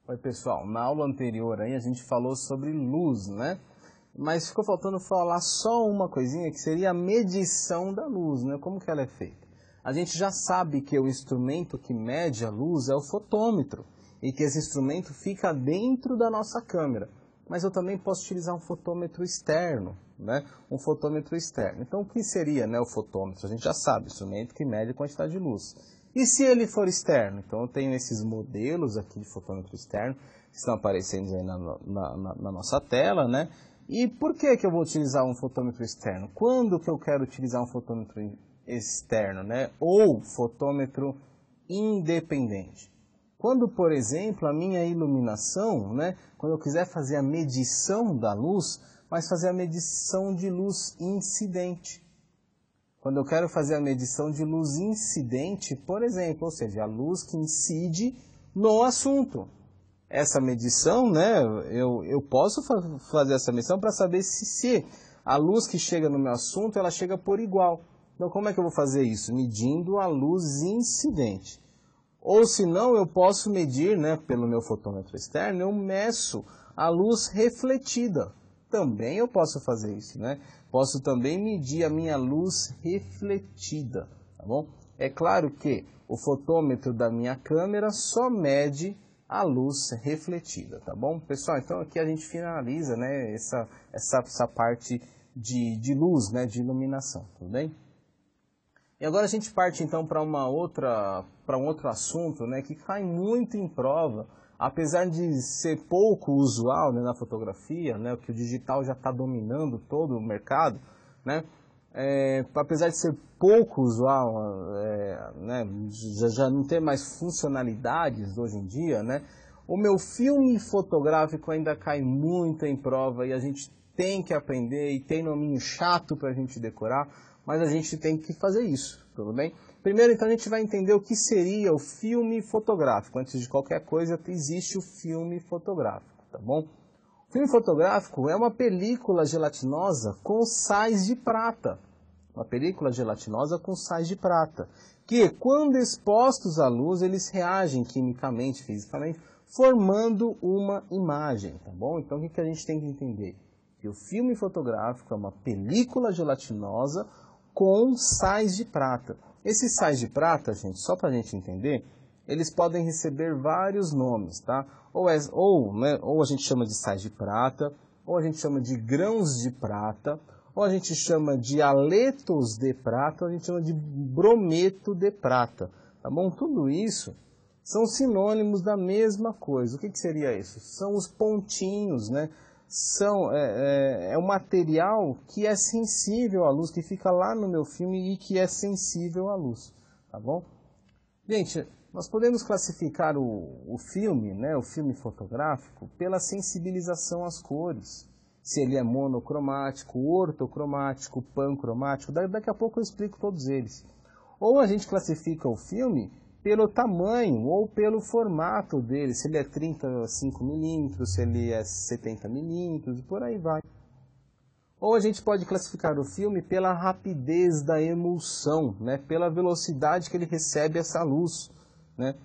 Oi pessoal, na aula anterior aí a gente falou sobre luz, né? Mas ficou faltando falar só uma coisinha que seria a medição da luz, né? Como que ela é feita? A gente já sabe que o instrumento que mede a luz é o fotômetro e que esse instrumento fica dentro da nossa câmera. Mas eu também posso utilizar um fotômetro externo, né? Um fotômetro externo. Então o que seria, né, o fotômetro? A gente já sabe, instrumento que mede a quantidade de luz. E se ele for externo? Então eu tenho esses modelos aqui de fotômetro externo que estão aparecendo aí na nossa tela, né? E por que eu vou utilizar um fotômetro externo? Quando que eu quero utilizar um fotômetro externo, né? Ou fotômetro independente? Quando, por exemplo, a minha iluminação, né? Quando eu quiser fazer a medição da luz, mas fazer a medição de luz incidente. Quando eu quero fazer a medição de luz incidente, por exemplo, ou seja, a luz que incide no assunto. Essa medição, né, eu posso fazer essa medição para saber se a luz que chega no meu assunto, ela chega por igual. Então, como é que eu vou fazer isso? Medindo a luz incidente. Ou se não, eu posso medir, né, pelo meu fotômetro externo, eu meço a luz refletida. Também eu posso fazer isso, né? Posso também medir a minha luz refletida, tá bom? É claro que o fotômetro da minha câmera só mede a luz refletida, tá bom? Pessoal, então aqui a gente finaliza, né, essa parte de luz, né, de iluminação, tudo bem? E agora a gente parte então para um outro assunto, né, que cai muito em prova, apesar de ser pouco usual, né, na fotografia, né, que o digital já está dominando todo o mercado, né, apesar de ser pouco usual, né, já não ter mais funcionalidades hoje em dia, né, o meu filme fotográfico ainda cai muito em prova e a gente tem que aprender e tem nominho chato para a gente decorar, mas a gente tem que fazer isso, tudo bem? Primeiro, então, a gente vai entender o que seria o filme fotográfico. Antes de qualquer coisa, existe o filme fotográfico, tá bom? O filme fotográfico é uma película gelatinosa com sais de prata. Uma película gelatinosa com sais de prata, que, quando expostos à luz, eles reagem quimicamente, fisicamente, formando uma imagem, tá bom? Então, o que a gente tem que entender? Que o filme fotográfico é uma película gelatinosa com sais de prata. Esses sais de prata, gente, só para a gente entender, eles podem receber vários nomes, tá? Ou a gente chama de sais de prata, ou a gente chama de grãos de prata, ou a gente chama de aletos de prata, ou a gente chama de brometo de prata, tá bom? Tudo isso são sinônimos da mesma coisa. O que seria isso? São os pontinhos, né? É um material que é sensível à luz, que fica lá no meu filme e que é sensível à luz, tá bom? Gente, nós podemos classificar o filme, né, o filme fotográfico, pela sensibilização às cores. Se ele é monocromático, ortocromático, pancromático, daqui a pouco eu explico todos eles. Ou a gente classifica o filme pelo tamanho ou pelo formato dele, se ele é 35 milímetros, se ele é 70 milímetros, e por aí vai. Ou a gente pode classificar o filme pela rapidez da emulsão, né, pela velocidade que ele recebe essa luz, né,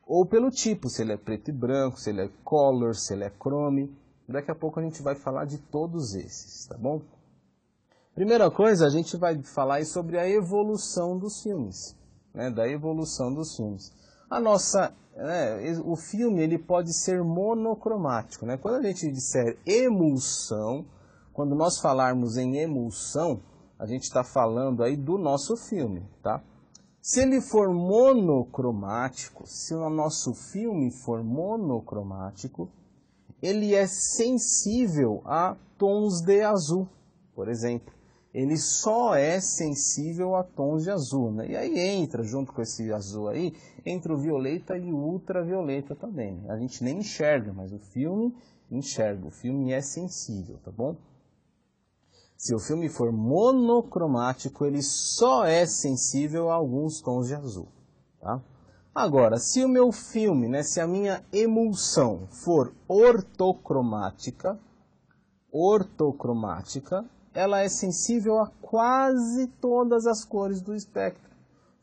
ou pelo tipo, se ele é preto e branco, se ele é color, se ele é chrome. Daqui a pouco a gente vai falar de todos esses, tá bom? Primeira coisa, a gente vai falar sobre a evolução dos filmes. Né, da evolução dos filmes. O filme ele pode ser monocromático. Né? Quando a gente disser emulsão, quando nós falarmos em emulsão, a gente está falando aí do nosso filme. Tá? Se ele for monocromático, se o nosso filme for monocromático, ele é sensível a tons de azul, por exemplo. Ele só é sensível a tons de azul, né? E aí entra, junto com esse azul aí, entra o violeta e o ultravioleta também. Né? A gente nem enxerga, mas o filme enxerga, o filme é sensível, tá bom? Se o filme for monocromático, ele só é sensível a alguns tons de azul, tá? Agora, se o meu filme, né, se a minha emulsão for ortocromática, ela é sensível a quase todas as cores do espectro,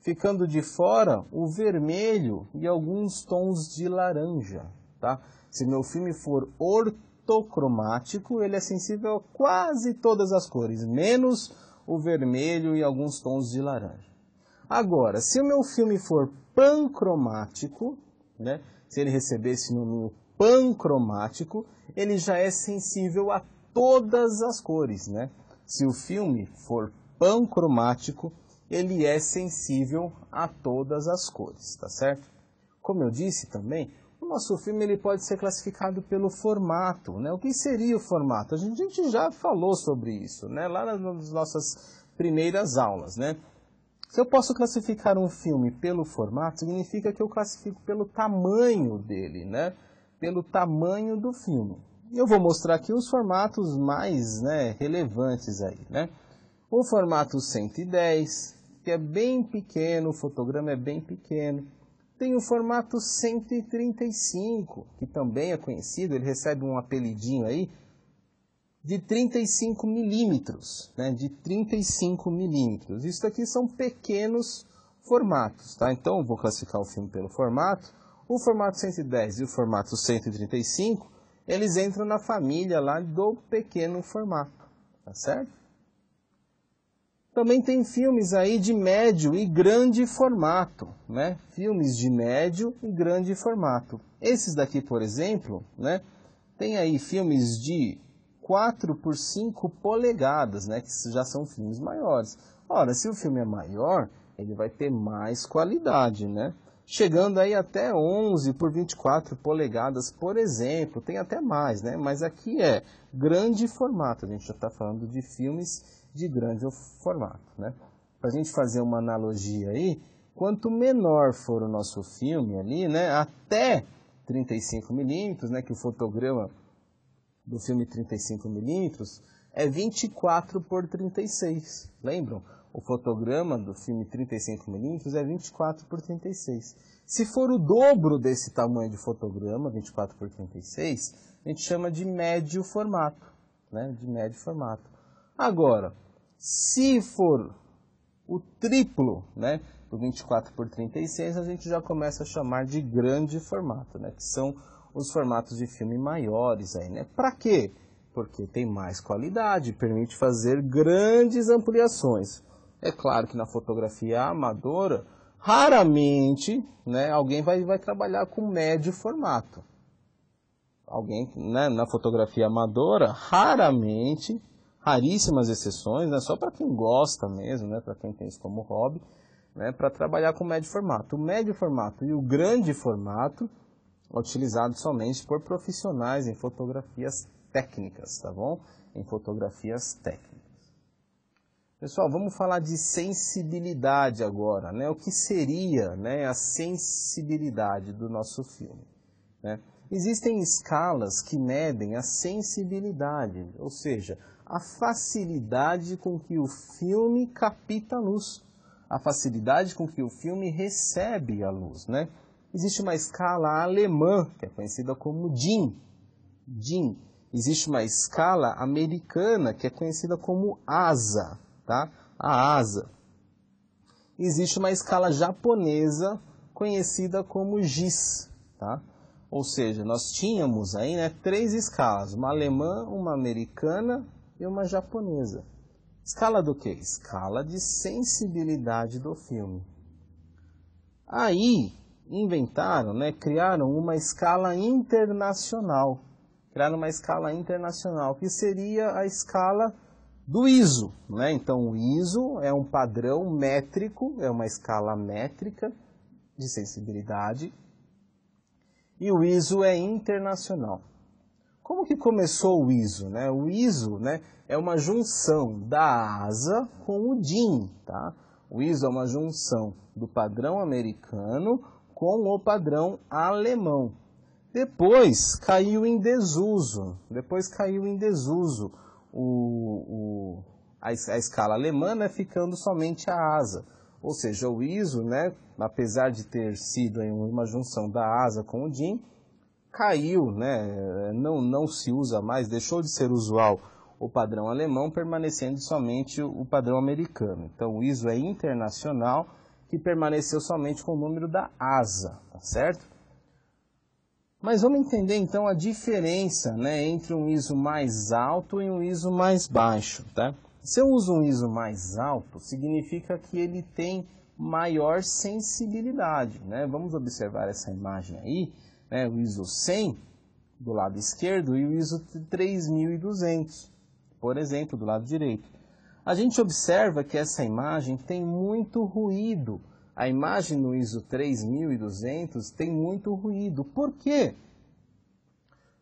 ficando de fora o vermelho e alguns tons de laranja, tá? Se meu filme for ortocromático, ele é sensível a quase todas as cores, menos o vermelho e alguns tons de laranja. Agora, se o meu filme for pancromático, né, se ele receber esse nome pancromático, ele já é sensível a todas as cores, né? Se o filme for pancromático, ele é sensível a todas as cores, tá certo? Como eu disse também, o nosso filme ele pode ser classificado pelo formato, né? O que seria o formato? A gente já falou sobre isso, né? Lá nas nossas primeiras aulas, né? Se eu posso classificar um filme pelo formato, significa que eu classifico pelo tamanho dele, né? Pelo tamanho do filme. E eu vou mostrar aqui os formatos mais, né, relevantes aí, né? O formato 110, que é bem pequeno, o fotograma é bem pequeno. Tem o formato 135, que também é conhecido, ele recebe um apelidinho aí, de 35 milímetros, né? De 35 milímetros. Isso aqui são pequenos formatos, tá? Então, eu vou classificar o filme pelo formato. O formato 110 e o formato 135, eles entram na família lá do pequeno formato, tá certo? Também tem filmes aí de médio e grande formato, né? Filmes de médio e grande formato. Esses daqui, por exemplo, né? Tem aí filmes de 4 por 5 polegadas, né? Que já são filmes maiores. Ora, se o filme é maior, ele vai ter mais qualidade, né? Chegando aí até 11 por 24 polegadas, por exemplo. Tem até mais, né? Mas aqui é grande formato. A gente já está falando de filmes de grande formato, né? Para a gente fazer uma analogia aí, quanto menor for o nosso filme ali, né? Até 35 milímetros, né? Que o fotograma do filme 35 milímetros é 24 por 36. Lembram? O fotograma do filme 35 milímetros é 24 por 36. Se for o dobro desse tamanho de fotograma, 24 por 36, a gente chama de médio formato, né? De médio formato. Agora, se for o triplo, né, do 24 por 36, a gente já começa a chamar de grande formato, né? Que são os formatos de filme maiores aí, né? Para quê? Porque tem mais qualidade, permite fazer grandes ampliações. É claro que na fotografia amadora, raramente, né, alguém vai trabalhar com médio formato. Alguém, né, na fotografia amadora, raramente, raríssimas exceções, né, só para quem gosta mesmo, né, para quem tem isso como hobby, né, para trabalhar com médio formato. O médio formato e o grande formato é utilizado somente por profissionais em fotografias técnicas, tá bom? Em fotografias técnicas. Pessoal, vamos falar de sensibilidade agora, né? O que seria, né, a sensibilidade do nosso filme, né? Existem escalas que medem a sensibilidade, ou seja, a facilidade com que o filme capta a luz, a facilidade com que o filme recebe a luz, né? Existe uma escala alemã, que é conhecida como DIN. DIN. Existe uma escala americana, que é conhecida como ASA, tá? A ASA. Existe uma escala japonesa, conhecida como GIS, tá? Ou seja, nós tínhamos aí, né, 3 escalas, uma alemã, uma americana e uma japonesa. Escala do quê? Escala de sensibilidade do filme. Aí, inventaram, né, criaram uma escala internacional. Criaram uma escala internacional, que seria a escala do ISO, né? Então, o ISO é um padrão métrico, é uma escala métrica de sensibilidade, e o ISO é internacional. Como que começou o ISO, né? O ISO, né, é uma junção da ASA com o DIN, tá? O ISO é uma junção do padrão americano com o padrão alemão. Depois caiu em desuso. A escala alemã, né, ficando somente a ASA. Ou seja, o ISO, né, apesar de ter sido uma junção da ASA com o DIN, caiu, né, não se usa mais, deixou de ser usual o padrão alemão, permanecendo somente o padrão americano. Então, o ISO é internacional, que permaneceu somente com o número da ASA, tá certo? Mas vamos entender então a diferença, né, entre um ISO mais alto e um ISO mais baixo, tá? Se eu uso um ISO mais alto, significa que ele tem maior sensibilidade, né? Vamos observar essa imagem aí, né, o ISO 100 do lado esquerdo e o ISO 3200, por exemplo, do lado direito. A gente observa que essa imagem tem muito ruído. A imagem no ISO 3200 tem muito ruído. Por quê?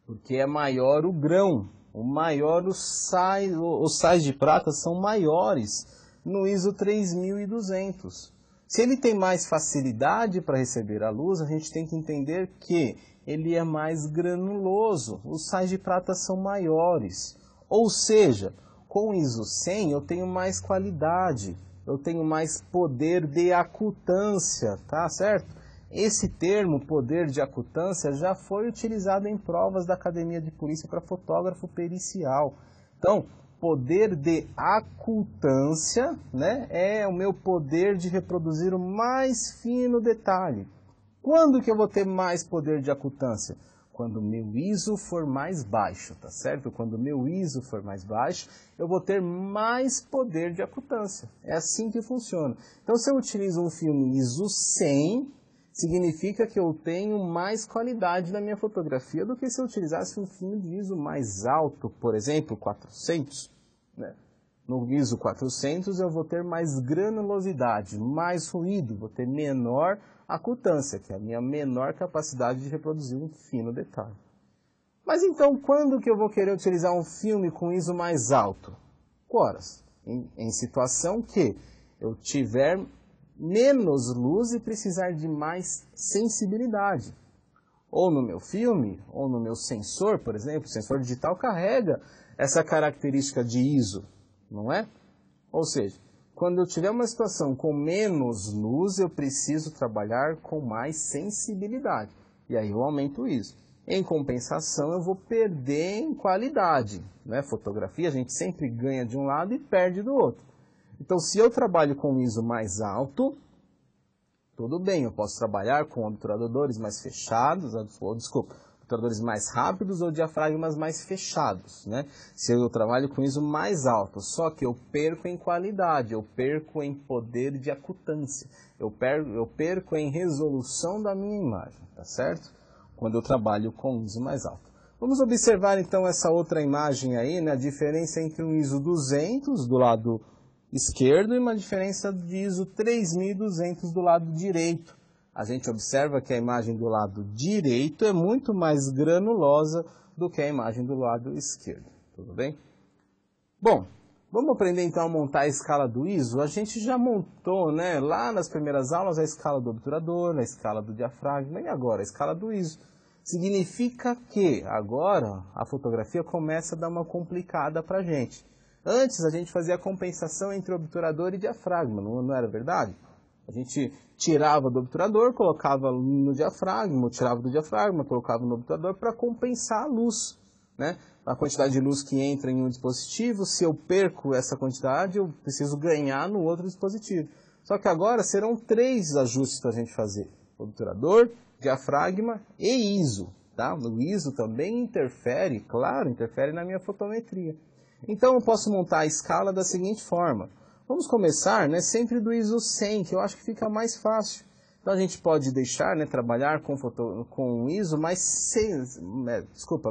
Porque é maior o grão, os sais de prata são maiores no ISO 3200. Se ele tem mais facilidade para receber a luz, a gente tem que entender que ele é mais granuloso, os sais de prata são maiores. Ou seja, com o ISO 100 eu tenho mais qualidade, eu tenho mais poder de acutância, tá certo? Esse termo, poder de acutância, já foi utilizado em provas da Academia de Polícia para fotógrafo pericial. Então, poder de acutância, né, é o meu poder de reproduzir o mais fino detalhe. Quando que eu vou ter mais poder de acutância? Quando o meu ISO for mais baixo, tá certo? Quando o meu ISO for mais baixo, eu vou ter mais poder de acutância. É assim que funciona. Então, se eu utilizo um filme ISO 100, significa que eu tenho mais qualidade na minha fotografia do que se eu utilizasse um filme de ISO mais alto, por exemplo, 400. Né? No ISO 400 eu vou ter mais granulosidade, mais ruído, vou ter menor acutância, que é a minha menor capacidade de reproduzir um fino detalhe. Mas então, quando que eu vou querer utilizar um filme com ISO mais alto? Horas. Em situação que eu tiver menos luz e precisar de mais sensibilidade. Ou no meu filme, ou no meu sensor, por exemplo, o sensor digital carrega essa característica de ISO, não é? Ou seja, quando eu tiver uma situação com menos luz, eu preciso trabalhar com mais sensibilidade. E aí eu aumento o ISO. Em compensação, eu vou perder em qualidade. Né? Fotografia, a gente sempre ganha de um lado e perde do outro. Então, se eu trabalho com ISO mais alto, tudo bem, eu posso trabalhar com obturadores mais fechados, obturadores mais rápidos ou diafragmas mais fechados, né? Se eu trabalho com ISO mais alto, só que eu perco em qualidade, eu perco em poder de acutância, eu perco em resolução da minha imagem, tá certo? Quando eu trabalho com ISO mais alto. Vamos observar então essa outra imagem aí, né? A diferença entre um ISO 200 do lado esquerdo e uma diferença de ISO 3200 do lado direito. A gente observa que a imagem do lado direito é muito mais granulosa do que a imagem do lado esquerdo. Tudo bem? Bom, vamos aprender então a montar a escala do ISO. A gente já montou, né, lá nas primeiras aulas a escala do obturador, a escala do diafragma e agora a escala do ISO. Significa que agora a fotografia começa a dar uma complicada para a gente. Antes a gente fazia a compensação entre obturador e diafragma, não era verdade? A gente tirava do obturador, colocava no diafragma, tirava do diafragma, colocava no obturador para compensar a luz, né? A quantidade de luz que entra em um dispositivo, se eu perco essa quantidade, eu preciso ganhar no outro dispositivo. Só que agora serão 3 ajustes para a gente fazer: obturador, diafragma e ISO. Tá? O ISO também interfere, claro, interfere na minha fotometria. Então eu posso montar a escala da seguinte forma. Vamos começar, né, sempre do ISO 100, que eu acho que fica mais fácil. Então a gente pode deixar, né, trabalhar com ISO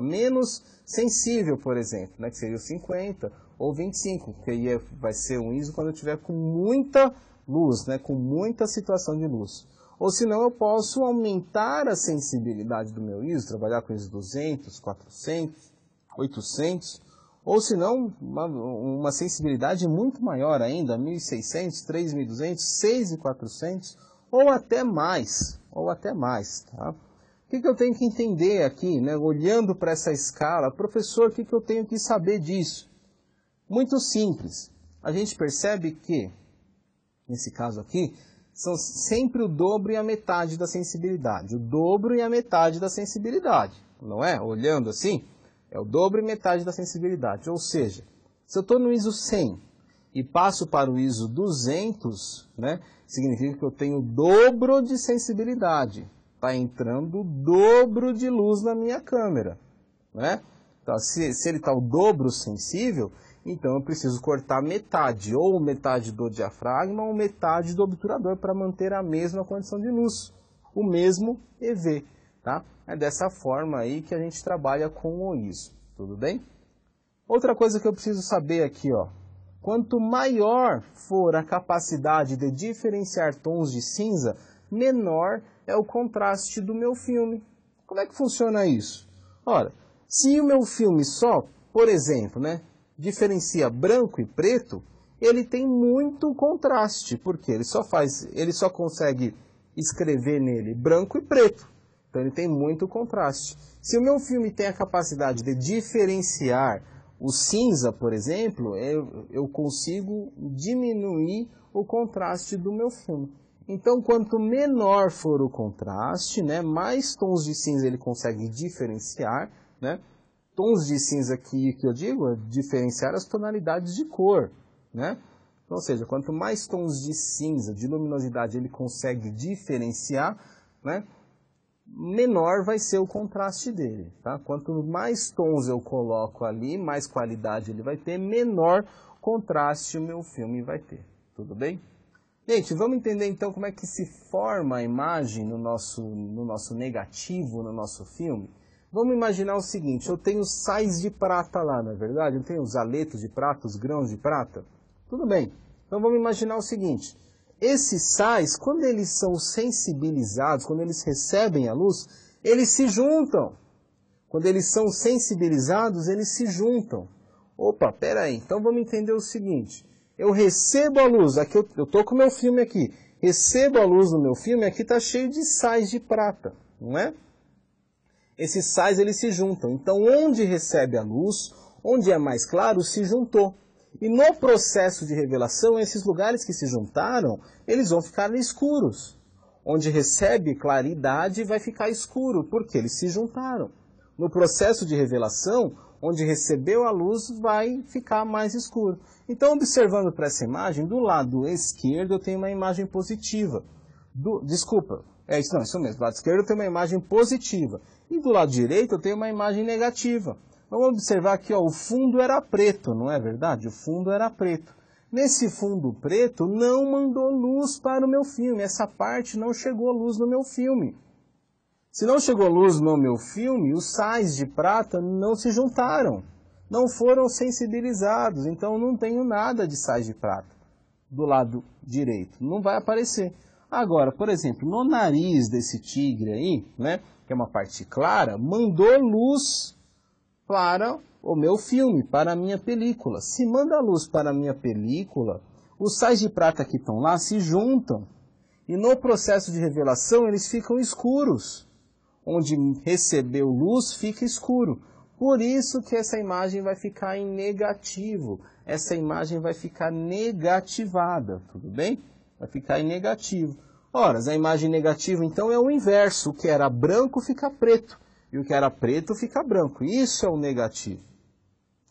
menos sensível, por exemplo, né, que seria o 50 ou 25, que aí vai ser um ISO quando eu tiver com muita luz, né, com muita situação de luz. Ou senão eu posso aumentar a sensibilidade do meu ISO, trabalhar com ISO 200, 400, 800, ou se não, uma sensibilidade muito maior ainda, 1.600, 3.200, 6.400, ou até mais, tá? O que eu tenho que entender aqui, né, olhando para essa escala? Professor, o que eu tenho que saber disso? Muito simples. A gente percebe que, nesse caso aqui, são sempre o dobro e a metade da sensibilidade. O dobro e a metade da sensibilidade, não é? Olhando assim, é o dobro e metade da sensibilidade. Ou seja, se eu estou no ISO 100 e passo para o ISO 200, né, significa que eu tenho o dobro de sensibilidade. está entrando o dobro de luz na minha câmera, né? Então, se ele está o dobro sensível, então eu preciso cortar metade, ou metade do diafragma ou metade do obturador para manter a mesma condição de luz, o mesmo EV, tá? É dessa forma aí que a gente trabalha com o ISO, tudo bem? Outra coisa que eu preciso saber aqui, ó, quanto maior for a capacidade de diferenciar tons de cinza, menor é o contraste do meu filme. Como é que funciona isso? Ora, se o meu filme só, por exemplo, né, diferencia branco e preto, ele tem muito contraste, porque ele só consegue escrever nele branco e preto. Então ele tem muito contraste. Se o meu filme tem a capacidade de diferenciar o cinza, por exemplo, eu consigo diminuir o contraste do meu filme. Então, quanto menor for o contraste, né, mais tons de cinza ele consegue diferenciar, né? Tons de cinza que eu digo é diferenciar as tonalidades de cor, né? Ou seja, quanto mais tons de cinza, de luminosidade ele consegue diferenciar, né, menor vai ser o contraste dele, tá? Quanto mais tons eu coloco ali, mais qualidade ele vai ter, menor contraste o meu filme vai ter, tudo bem? Gente, vamos entender então como é que se forma a imagem no nosso negativo, no nosso filme? Vamos imaginar o seguinte, eu tenho sais de prata lá, não é verdade? Eu tenho os aletos de prata, os grãos de prata. Tudo bem, então vamos imaginar o seguinte, esses sais, quando eles são sensibilizados, quando eles recebem a luz, eles se juntam. Quando eles são sensibilizados, eles se juntam. Opa, peraí, então vamos entender o seguinte, eu recebo a luz, aqui eu estou com o meu filme aqui, recebo a luz no meu filme, aqui está cheio de sais de prata, não é? Esses sais eles se juntam, então onde recebe a luz, onde é mais claro, se juntou. E no processo de revelação, esses lugares que se juntaram, eles vão ficar escuros. Onde recebe claridade vai ficar escuro, porque eles se juntaram. No processo de revelação, onde recebeu a luz, vai ficar mais escuro. Então, observando para essa imagem, do lado esquerdo eu tenho uma imagem positiva. Isso mesmo, do lado esquerdo eu tenho uma imagem positiva. E do lado direito eu tenho uma imagem negativa. Vamos observar aqui, ó, o fundo era preto, não é verdade? O fundo era preto. Nesse fundo preto não mandou luz para o meu filme, essa parte não chegou luz no meu filme. Se não chegou luz no meu filme, os sais de prata não se juntaram, não foram sensibilizados, então não tenho nada de sais de prata do lado direito, não vai aparecer. Agora, por exemplo, no nariz desse tigre aí, né, que é uma parte clara, mandou luz para o meu filme, para a minha película. Se manda luz para a minha película, os sais de prata que estão lá se juntam. E no processo de revelação eles ficam escuros. Onde recebeu luz fica escuro. Por isso que essa imagem vai ficar em negativo. Essa imagem vai ficar negativada, tudo bem? Vai ficar em negativo. Ora, a imagem negativa então é o inverso. O que era branco fica preto. E o que era preto fica branco. Isso é o negativo.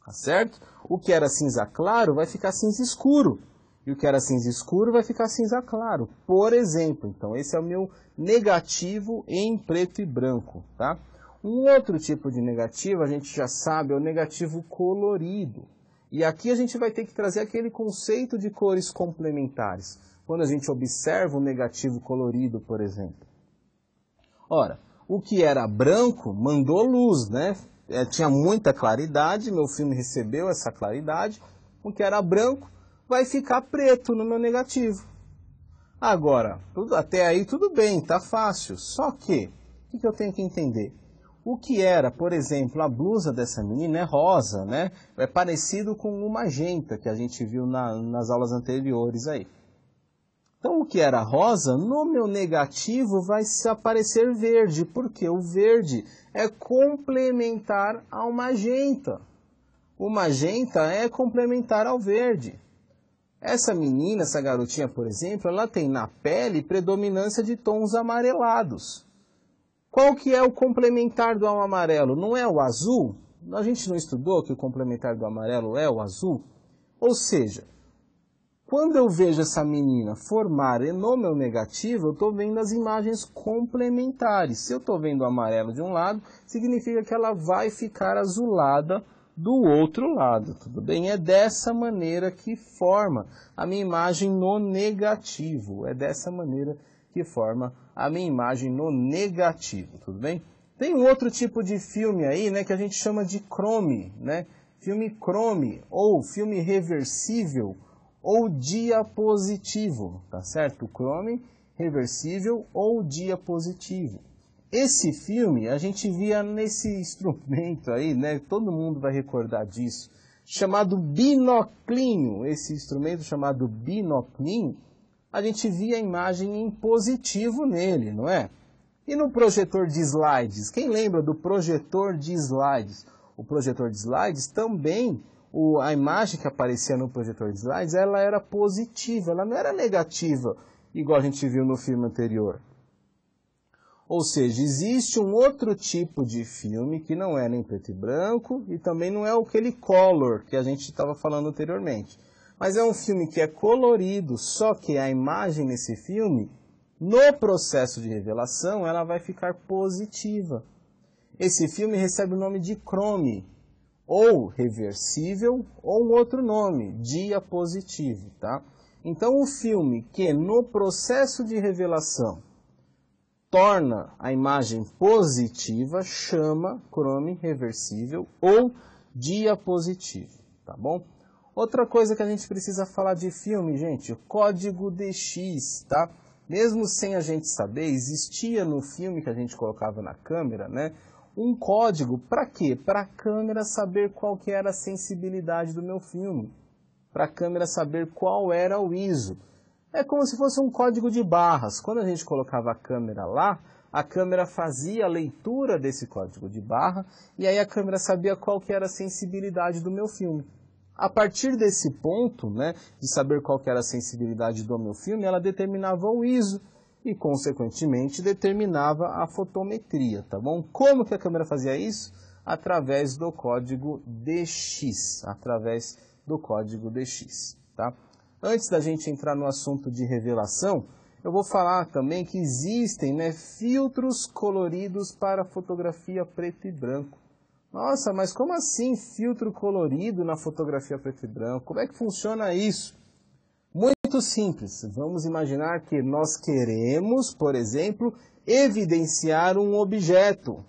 Tá certo? O que era cinza claro vai ficar cinza escuro. E o que era cinza escuro vai ficar cinza claro. Por exemplo, então esse é o meu negativo em preto e branco. Tá? Um outro tipo de negativo, a gente já sabe, é o negativo colorido. E aqui a gente vai ter que trazer aquele conceito de cores complementares. Quando a gente observa o negativo colorido, por exemplo. Ora, o que era branco mandou luz, né? Tinha muita claridade, meu filme recebeu essa claridade. O que era branco vai ficar preto no meu negativo. Agora, até aí tudo bem, tá fácil. Só que, o que eu tenho que entender? O que era, por exemplo, a blusa dessa menina é rosa, né? É parecido com o magenta que a gente viu nas aulas anteriores aí. Então, o que era rosa, no meu negativo vai se aparecer verde, porque o verde é complementar ao magenta. O magenta é complementar ao verde. Essa menina, essa garotinha, por exemplo, ela tem na pele predominância de tons amarelados. Qual que é o complementar do amarelo? Não é o azul? A gente não estudou que o complementar do amarelo é o azul? Ou seja, Quando eu vejo essa menina formar no meu negativo, eu estou vendo as imagens complementares. Se eu estou vendo o amarelo de um lado, significa que ela vai ficar azulada do outro lado, tudo bem? É dessa maneira que forma a minha imagem no negativo. É dessa maneira que forma a minha imagem no negativo, tudo bem? Tem um outro tipo de filme aí, né, que a gente chama de chrome, né? Filme chrome ou filme reversível ou diapositivo, tá certo? Chrome, reversível ou diapositivo. Esse filme a gente via nesse instrumento aí, né? Todo mundo vai recordar disso, chamado binoclinho. Esse instrumento chamado binoclinho, a gente via a imagem em positivo nele, não é? E no projetor de slides? Quem lembra do projetor de slides? O projetor de slides também, a imagem que aparecia no projetor de slides, ela era positiva, ela não era negativa, igual a gente viu no filme anterior. Ou seja, existe um outro tipo de filme que não é nem preto e branco e também não é aquele color que a gente estava falando anteriormente. Mas é um filme que é colorido, só que a imagem nesse filme, no processo de revelação, ela vai ficar positiva. Esse filme recebe o nome de chrome, ou reversível, ou um outro nome, diapositivo, tá? Então, o filme que no processo de revelação torna a imagem positiva, chama chrome reversível ou diapositivo, tá bom? Outra coisa que a gente precisa falar de filme, gente, o código DX, tá? Mesmo sem a gente saber, existia no filme que a gente colocava na câmera, né, um código para quê? Para a câmera saber qual que era a sensibilidade do meu filme, para a câmera saber qual era o ISO. É como se fosse um código de barras. Quando a gente colocava a câmera lá, a câmera fazia a leitura desse código de barra e aí a câmera sabia qual que era a sensibilidade do meu filme. A partir desse ponto, né, de saber qual que era a sensibilidade do meu filme, ela determinava o ISO e, consequentemente, determinava a fotometria, tá bom? Como que a câmera fazia isso? Através do código DX, através do código DX, tá? Antes da gente entrar no assunto de revelação, eu vou falar também que existem, né, filtros coloridos para fotografia preto e branco. Nossa, mas como assim filtro colorido na fotografia preto e branco? Como é que funciona isso? Muito simples. Vamos imaginar que nós queremos, por exemplo, evidenciar um objeto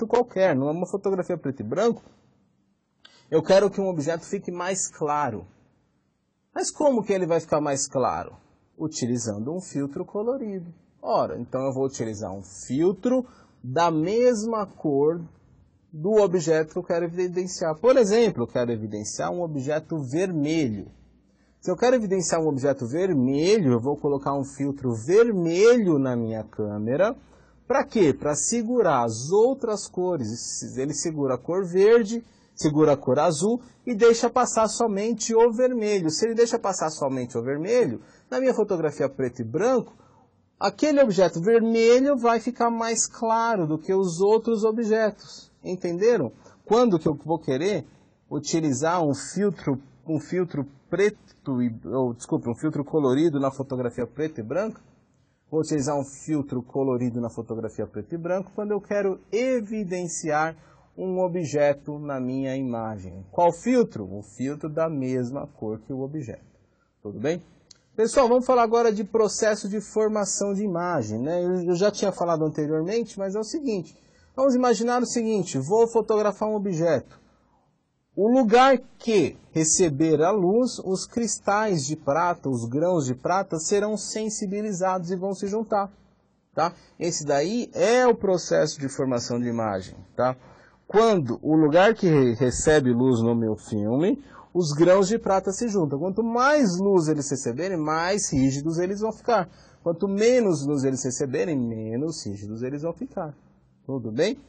qualquer, não é uma fotografia preto e branco. Eu quero que um objeto fique mais claro. Mas como que ele vai ficar mais claro? Utilizando um filtro colorido. Ora, então eu vou utilizar um filtro da mesma cor do objeto que eu quero evidenciar. Por exemplo, eu quero evidenciar um objeto vermelho. Se eu quero evidenciar um objeto vermelho, eu vou colocar um filtro vermelho na minha câmera. Para quê? Para segurar as outras cores. Ele segura a cor verde, segura a cor azul e deixa passar somente o vermelho. Se ele deixa passar somente o vermelho, na minha fotografia preto e branco, aquele objeto vermelho vai ficar mais claro do que os outros objetos. Entenderam? Quando que eu vou querer utilizar um filtro colorido na fotografia preto e branco? Vou utilizar um filtro colorido na fotografia preto e branco quando eu quero evidenciar um objeto na minha imagem. Qual filtro? O filtro da mesma cor que o objeto. Tudo bem? Pessoal, vamos falar agora de processo de formação de imagem, né? Eu já tinha falado anteriormente, mas é o seguinte. Vamos imaginar o seguinte, vou fotografar um objeto. O lugar que receber a luz, os cristais de prata, os grãos de prata, serão sensibilizados e vão se juntar. Tá? Esse daí é o processo de formação de imagem. Tá? Quando o lugar que recebe luz no meu filme, os grãos de prata se juntam. Quanto mais luz eles receberem, mais rígidos eles vão ficar. Quanto menos luz eles receberem, menos rígidos eles vão ficar. Tudo bem?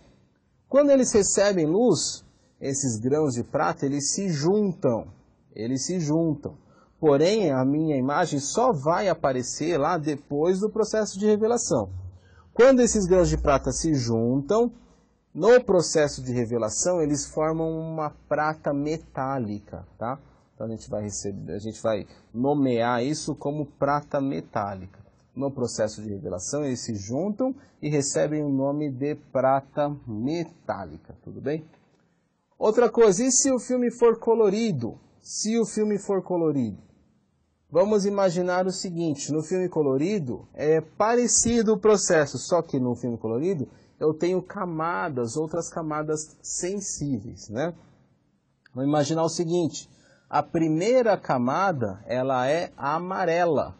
Quando eles recebem luz, esses grãos de prata, eles se juntam. Porém, a minha imagem só vai aparecer lá depois do processo de revelação. Quando esses grãos de prata se juntam, no processo de revelação, eles formam uma prata metálica, tá? Então a gente vai nomear isso como prata metálica. No processo de revelação eles se juntam e recebem o nome de prata metálica, tudo bem? Outra coisa, e se o filme for colorido? Se o filme for colorido, vamos imaginar o seguinte, no filme colorido é parecido o processo, só que no filme colorido eu tenho camadas, outras camadas sensíveis, né? Vamos imaginar o seguinte, a primeira camada, ela é amarela.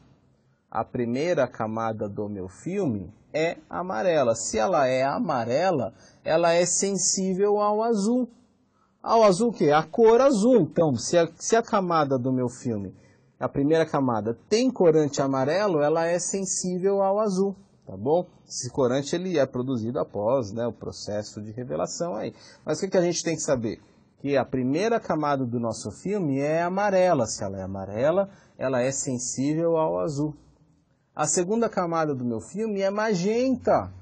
A primeira camada do meu filme é amarela. Se ela é amarela, ela é sensível ao azul. Ao azul o quê? A cor azul. Então, se a camada do meu filme, a primeira camada, tem corante amarelo, ela é sensível ao azul, tá bom? Esse corante ele é produzido após, né, o processo de revelação aí. Mas o que a gente tem que saber? Que a primeira camada do nosso filme é amarela. Se ela é amarela, ela é sensível ao azul. A segunda camada do meu filme é magenta.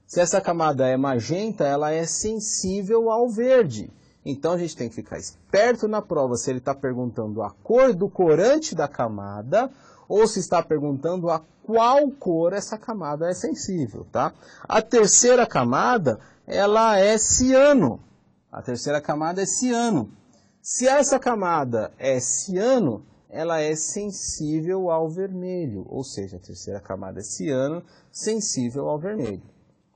Se essa camada é magenta, ela é sensível ao verde. Então a gente tem que ficar esperto na prova se ele está perguntando a cor do corante da camada ou se está perguntando a qual cor essa camada é sensível, tá? A terceira camada, ela é ciano. A terceira camada é ciano. Se essa camada é ciano, ela é sensível ao vermelho, ou seja, a terceira camada é ciano, sensível ao vermelho.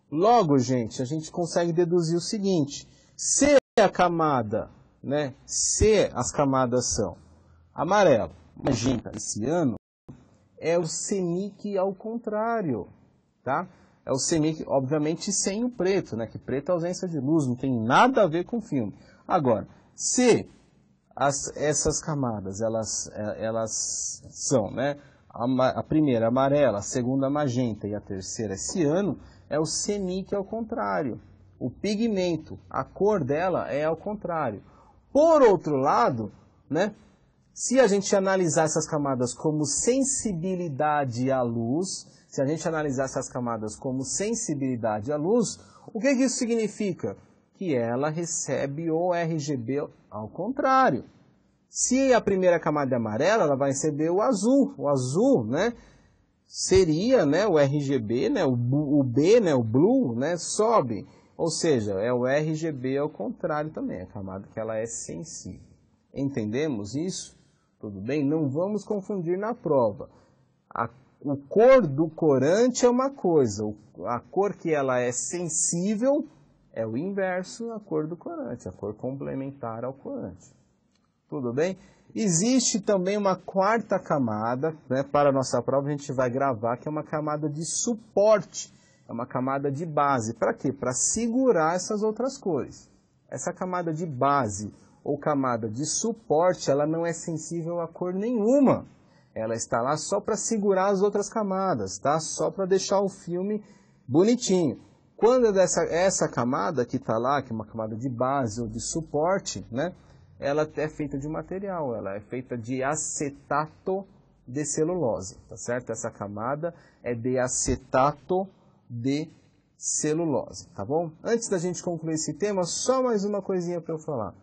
Logo, gente, a gente consegue deduzir o seguinte, se a camada, né, se as camadas são amarelo, magenta e ciano, é o CMYK ao contrário, tá? É o CMYK, obviamente, sem o preto, né, que preto é ausência de luz, não tem nada a ver com o filme. Agora, se essas camadas, elas são, né, a primeira amarela, a segunda magenta e a terceira ciano, é o CMYK ao contrário. O pigmento, a cor dela é ao contrário. Por outro lado, né, se a gente analisar essas camadas como sensibilidade à luz, se a gente analisar essas camadas como sensibilidade à luz, o que isso significa? Que ela recebe o RGB ao contrário. Se a primeira camada é amarela, ela vai receber o azul. O azul, né, seria, né, o RGB, né, o B, né, o blue, né, sobe. Ou seja, é o RGB ao contrário também, a camada que ela é sensível. Entendemos isso? Tudo bem? Não vamos confundir na prova. O cor do corante é uma coisa, a cor que ela é sensível é o inverso da cor do corante, a cor complementar ao corante. Tudo bem? Existe também uma quarta camada, né, para a nossa prova a gente vai gravar, que é uma camada de suporte, é uma camada de base. Para quê? Para segurar essas outras cores. Essa camada de base ou camada de suporte, ela não é sensível a cor nenhuma. Ela está lá só para segurar as outras camadas, tá? Só para deixar o filme bonitinho. Quando essa camada que está lá, que é uma camada de base ou de suporte, né? Ela é feita de material, ela é feita de acetato de celulose, tá certo? Essa camada é de acetato de celulose, tá bom? Antes da gente concluir esse tema, só mais uma coisinha para eu falar.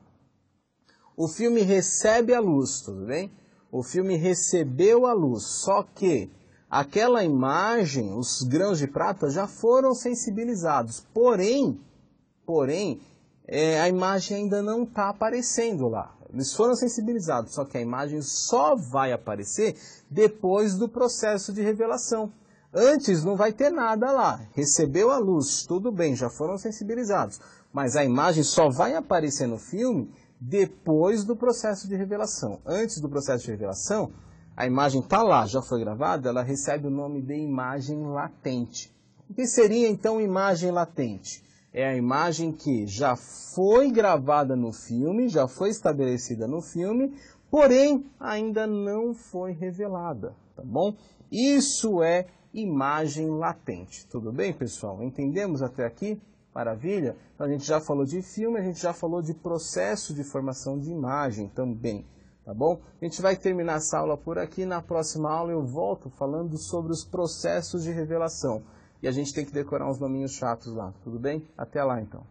O filme recebe a luz, tudo bem? O filme recebeu a luz, só que aquela imagem, os grãos de prata já foram sensibilizados, porém, a imagem ainda não está aparecendo lá. Eles foram sensibilizados, só que a imagem só vai aparecer depois do processo de revelação. Antes não vai ter nada lá. Recebeu a luz, tudo bem, já foram sensibilizados. Mas a imagem só vai aparecer no filme depois do processo de revelação. Antes do processo de revelação, a imagem está lá, já foi gravada, ela recebe o nome de imagem latente. O que seria então imagem latente? É a imagem que já foi gravada no filme, já foi estabelecida no filme, porém ainda não foi revelada, tá bom? Isso é imagem latente. Tudo bem, pessoal? Entendemos até aqui? Maravilha? Então a gente já falou de filme, a gente já falou de processo de formação de imagem também, tá bom? A gente vai terminar essa aula por aqui. Na próxima aula eu volto falando sobre os processos de revelação. E a gente tem que decorar uns nominhos chatos lá, tudo bem? Até lá, então.